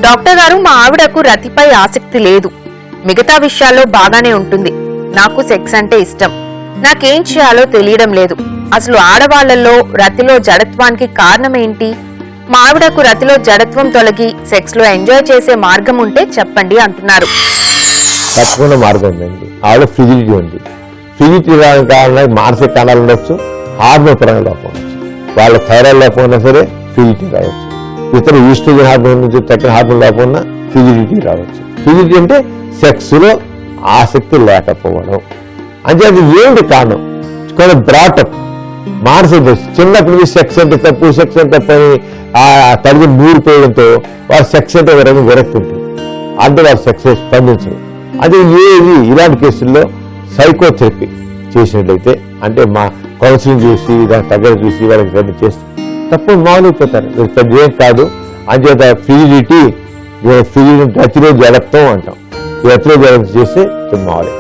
Doctor గారు, మా ఆవిడకు రతిపై ఆసక్తి లేదు. మిగతా విషయాల్లో బాగానే ఉంటుంది. నాకు సెక్స్ అంటే ఇష్టం. నాకేం చేయాలో తెలియడం లేదు. అసలు ఆడవాళ్లలో రతిలో జడత్వానికి కారణం ఏంటి? మా ఆవిడకు రతిలో జడత్వం తొలగి సెక్స్ లో ఎంజాయ్ చేసే మార్గం ఉంటే చెప్పండి అంటున్నారు. తప్పకుండా మార్గం ఉందండి. ఆవిడ ఫిజిలిటీ ఉంది. ఫిజిలిటీ రావడానికి కారణం మానసిక కారణాలు ఉండొచ్చు, హార్మోన్ పరంగా లోపం ఉండొచ్చు. వాళ్ళ థైరాయిడ్ లోపం ఉన్నా సరే ఫిజిలిటీ రావచ్చు. ఇతర ఈస్ట్రోజన్ హార్మోన్ నుంచి తగ్గిన హార్మోన్ లోపం ఉన్నా ఫిజిలిటీ రావచ్చు. ఫిజిలిటీ అంటే సెక్స్ లో ఆసక్తి లేకపోవడం. అంటే అది ఏంటి కారణం? కొన్ని బ్రాటప్ మానసిక దశ. చిన్నప్పటి నుంచి సెక్స్ అంటే తప్పు, సెక్స్ అంటే తప్పు అని ఆ తల్లి నూరిపోయడంతో వారు సెక్స్ అంటే విరక్తి ఉంటుంది. అంటే వారు సెక్స్ స్పందించరు. అది ఏది ఇలాంటి కేసుల్లో సైకోథెరపీ చేసినట్లయితే, అంటే మా కౌన్సిలింగ్ చేసి దానికి తగ్గ చూసి వాళ్ళకి రెండు చేస్తే తప్పు మామూలైపోతారు. పెద్ద ఏం కాదు. అంచేత ఫిజిలిటీ రతిలో జడత్వం అంటాం. రతిలో జడత్వం చేస్తే మామూలు.